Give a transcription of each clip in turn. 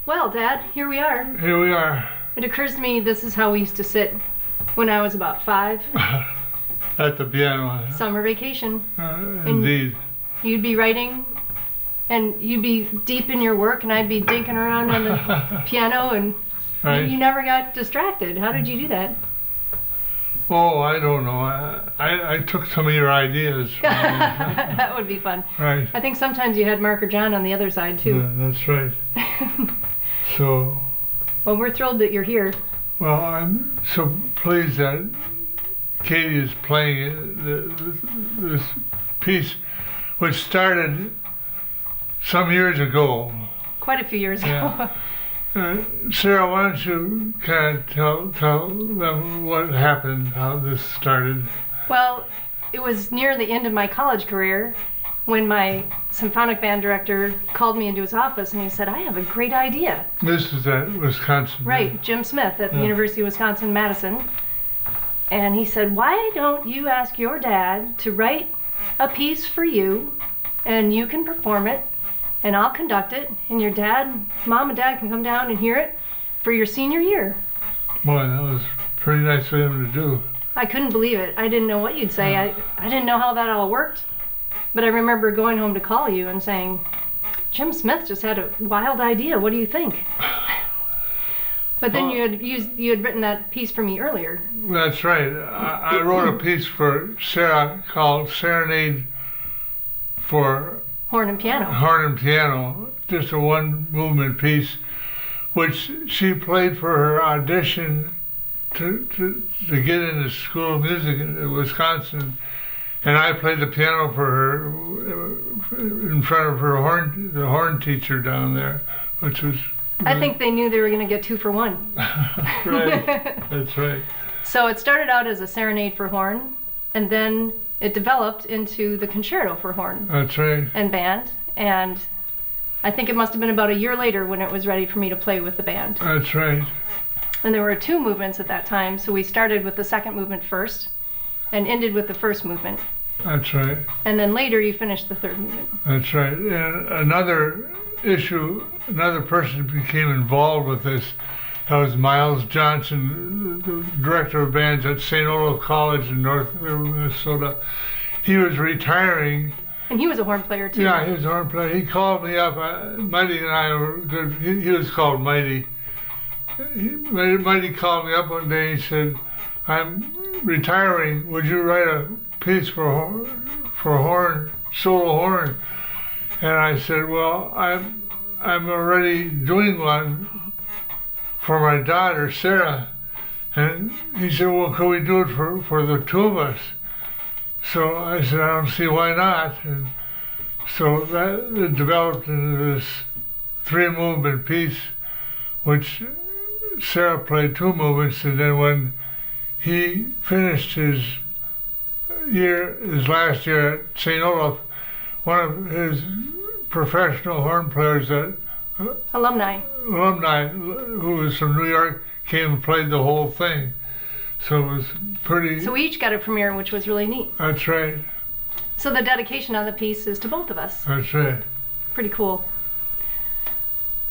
Well, Dad, here we are. Here we are. It occurs to me this is how we used to sit when I was about 5. At the piano. Summer vacation. Indeed. You'd be writing, and you'd be deep in your work, and I'd be dinking around on the piano, and Right. you never got distracted. How did you do that? Oh, I don't know. I took some of your ideas. That would be fun. Right. I think sometimes you had Mark or John on the other side, too. Yeah, that's right. So, Well, we're thrilled that you're here. well, I'm so pleased that Katie is playing this piece, which started some years ago. Quite a few years ago. Yeah. Sarah, why don't you kind of tell them what happened, how this started? Well, it was near the end of my college career when my symphonic band director called me into his office and he said, I have a great idea. This is at Wisconsin. Right, Jim Smith at the Yeah. University of Wisconsin Madison. And he said, why don't you ask your dad to write a piece for you and you can perform it and I'll conduct it and your dad, mom and dad can come down and hear it for your senior year. Boy, that was pretty nice of him to do. I couldn't believe it. I didn't know what you'd say. I didn't know how that all worked. But I remember going home to call you and saying, Jim Smith just had a wild idea. What do you think? But then you had written that piece for me earlier. That's right. I wrote a piece for Sarah called Serenade for Horn and piano. Horn and Piano, just a one movement piece, which she played for her audition to get into School of Music in Wisconsin. And I played the piano for her in front of the horn teacher down there, which was... I think they knew they were going to get 2 for 1. Right, that's right. So it started out as a serenade for horn, and then it developed into the concerto for horn That's right. and band. And I think it must have been about a year later when it was ready for me to play with the band. That's right. And there were 2 movements at that time, so we started with the second movement first and ended with the first movement. That's right. And then later you finished the third movement. That's right. And another issue, another person became involved with this. That was Miles Johnson, the director of bands at St. Olaf College in North Minnesota. He was retiring. And he was a horn player too. Yeah, he was a horn player. He called me up. Mighty and I were good. He was called Mighty. Mighty called me up one day and he said, I'm retiring. Would you write a piece for horn, solo horn? And I said, well, I'm already doing one for my daughter, Sarah. And he said, well, could we do it for the 2 of us? So I said, I don't see why not. And so that developed into this 3-movement piece, which Sarah played 2 movements, and then when he finished his last year at St. Olaf, one of his professional horn players Alumni, who was from New York, came and played the whole thing. So it was pretty... So we each got a premiere, which was really neat. That's right. So the dedication on the piece is to both of us. That's right. Pretty cool.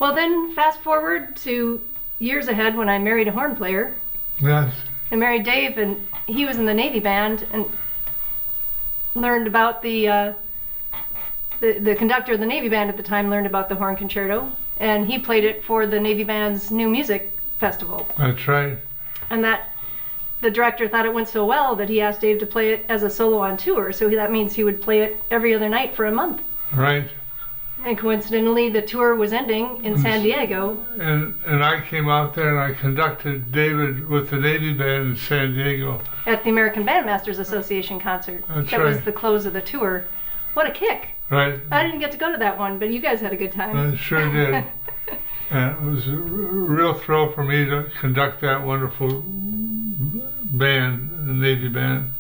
Well then, fast forward to years ahead when I married a horn player. Yes. I married Dave, and he was in the Navy band, and learned about the conductor of the Navy band at the time learned about the horn concerto, and he played it for the Navy band's New Music Festival. That's right. And that the director thought it went so well that he asked Dave to play it as a solo on tour, so that means he would play it every other night for a month. Right. And coincidentally, the tour was ending in San Diego. And I came out there and I conducted David with the Navy band in San Diego. At the American Bandmasters Association concert. That's that right. was the close of the tour. What a kick. Right. I didn't get to go to that one, but you guys had a good time. I sure did. And it was a real thrill for me to conduct that wonderful band, the Navy band.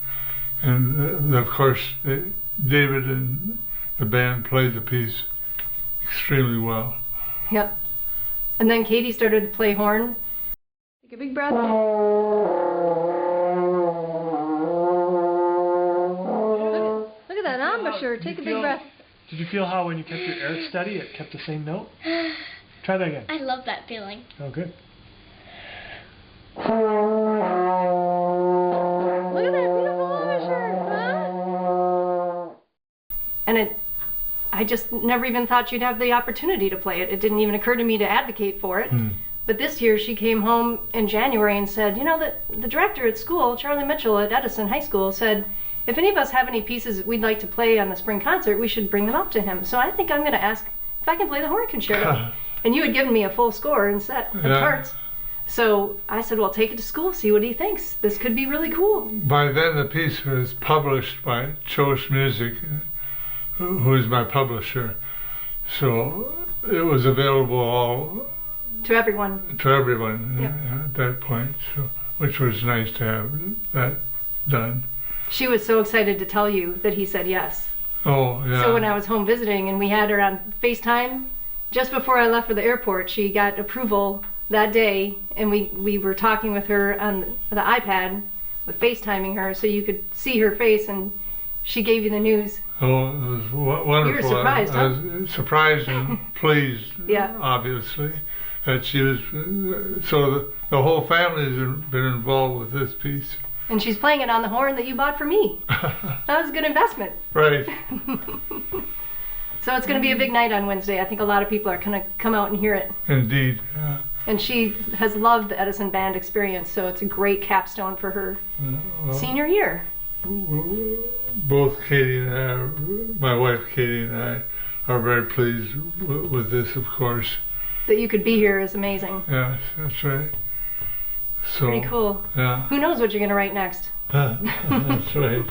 And of course, David and the band played the piece extremely well. Yep. And then Katie started to play horn. Take a big breath. Look at that embouchure. Take a big breath. Did you feel how when you kept your air steady, it kept the same note? Try that again. I love that feeling. Okay. Look at that beautiful overture, huh? And I just never even thought you'd have the opportunity to play it. It didn't even occur to me to advocate for it. But this year she came home in January and said, you know, the director at school, Charlie Mitchell at Edison High School, said, if any of us have any pieces that we'd like to play on the spring concert, we should bring them up to him. So I think I'm going to ask if I can play the horn concerto. And you had given me a full score and set of parts. So I said, well, take it to school, see what he thinks. This could be really cool. By then the piece was published by Chose Music, who is my publisher. So it was available all To everyone. At that point, so, which was nice to have that done. She was so excited to tell you that he said yes. Oh, yeah. So when I was home visiting and we had her on FaceTime, just before I left for the airport, she got approval that day, and we were talking with her on the iPad with FaceTiming her so you could see her face, and she gave you the news. Oh, it was wonderful. You were surprised, I was surprised and pleased, Yeah. obviously, that she was, so the whole family has been involved with this piece. And she's playing it on the horn that you bought for me. That was a good investment. Right. So it's going to be a big night on Wednesday. I think a lot of people are going to come out and hear it. Indeed. Yeah. And she has loved the Edison Band experience, so it's a great capstone for her senior year. Both Katie and I, my wife Katie and I, are very pleased with this, of course. That you could be here is amazing. Yes, that's right. So, pretty cool. Yeah. Who knows what you're going to write next? That's right.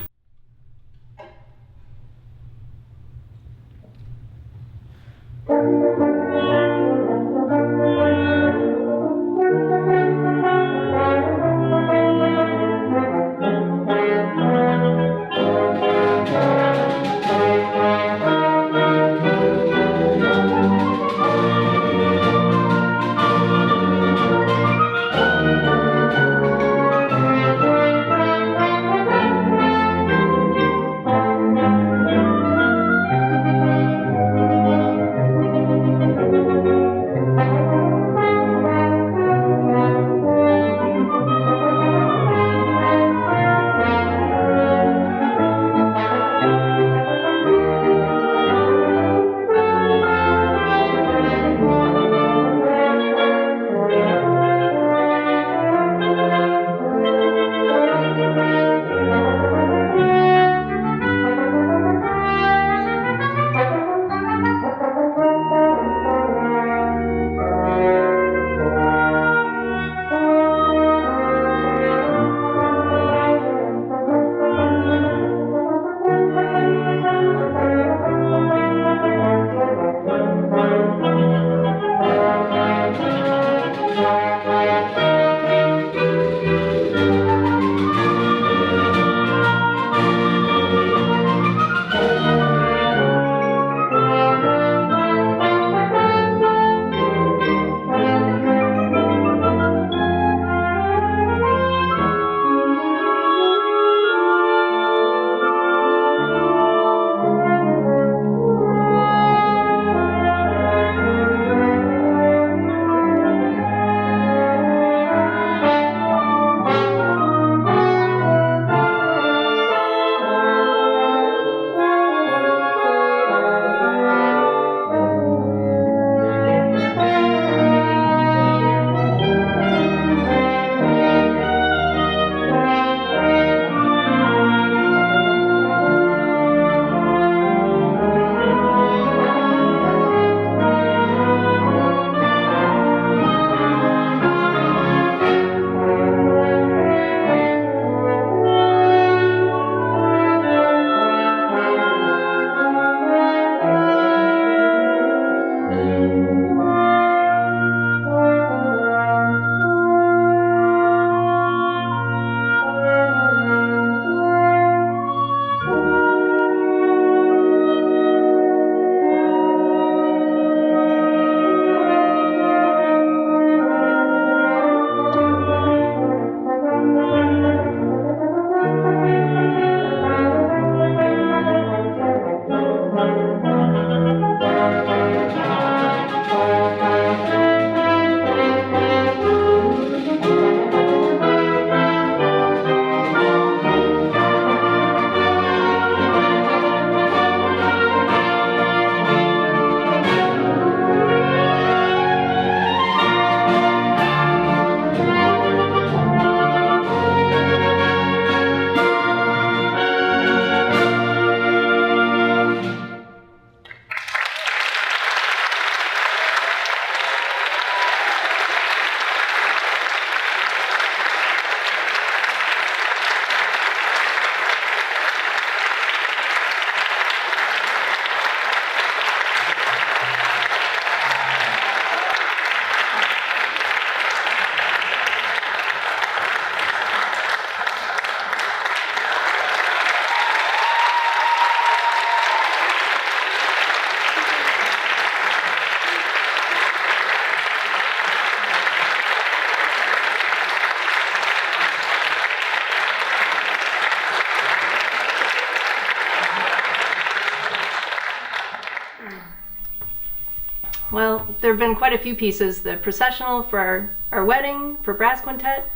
there have been quite a few pieces. The processional for our wedding, for brass quintet,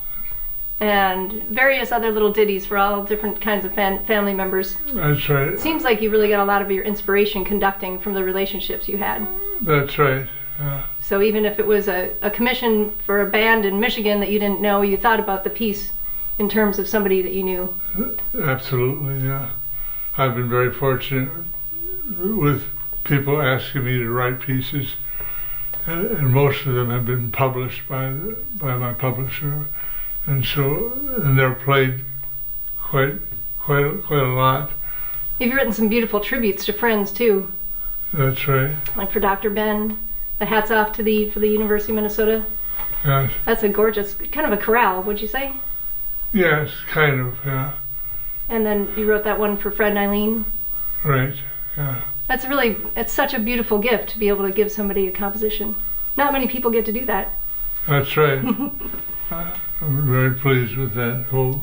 and various other little ditties for all different kinds of family members. That's right. It seems like you really got a lot of your inspiration conducting from the relationships you had. That's right. So even if it was a commission for a band in Michigan that you didn't know, you thought about the piece in terms of somebody that you knew. Absolutely, yeah. I've been very fortunate with people asking me to write pieces, and most of them have been published by my publisher, and they're played quite a lot. You've written some beautiful tributes to friends too. That's right. Like for Dr. Ben, the Hats Off to Thee for the University of Minnesota. Yes. That's a gorgeous, kind of a chorale, would you say? Yes, kind of, yeah. And then you wrote that one for Fred and Eileen. Right, yeah. It's such a beautiful gift to be able to give somebody a composition. Not many people get to do that. That's right. I'm very pleased with that whole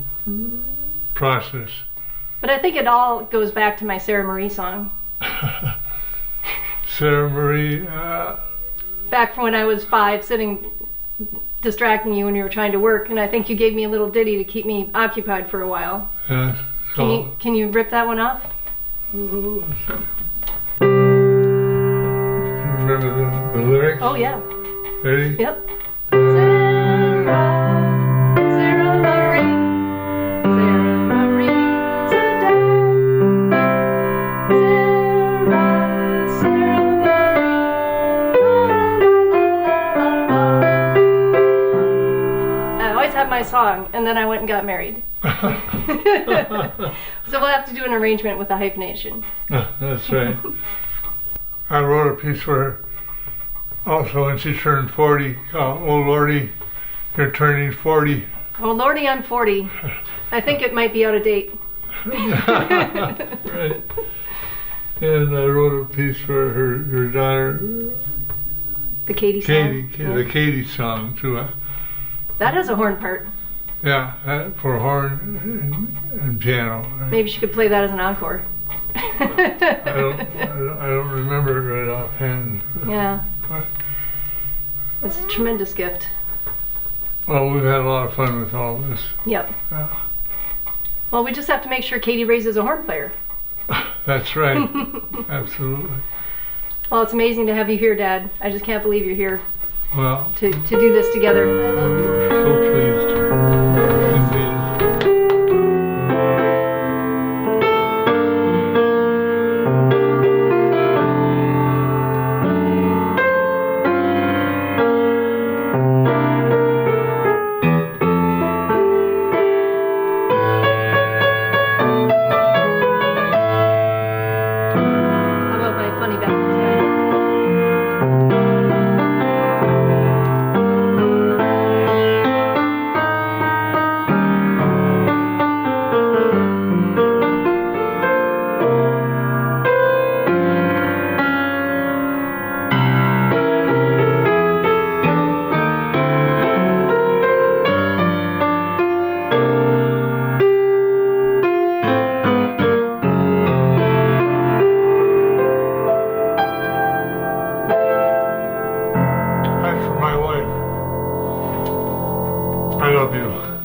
process. But I think it all goes back to my Sarah Marie song. Sarah Marie. Back from when I was 5, sitting distracting you when you were trying to work, and I think you gave me a little ditty to keep me occupied for a while. Yes. Can you rip that one off? Remember the lyrics? Oh yeah. Ready? Yep. Sarah Marie, Sarah Marie's a doll. Sarah Marie. I always had my song, and then I went and got married. So we'll have to do an arrangement with the hyphenation. That's right. I wrote a piece for her also when she turned 40, called Oh Lordy, You're Turning 40. Oh Lordy, I'm 40. I think it might be out of date. Right. And I wrote a piece for her daughter, The Katie song. the Katie song too. That has a horn part. Yeah, for horn and piano. Right? Maybe she could play that as an encore. I don't remember it right offhand. Yeah. But, It's a tremendous gift. well, we've had a lot of fun with all this. Yep. Well, we just have to make sure Katie raises a horn player. That's right. Absolutely. Well, it's amazing to have you here, Dad. I just can't believe you're here Well, to do this together. we're so pleased. Indeed. How about my funny backwards? Hi for my wife. I love you.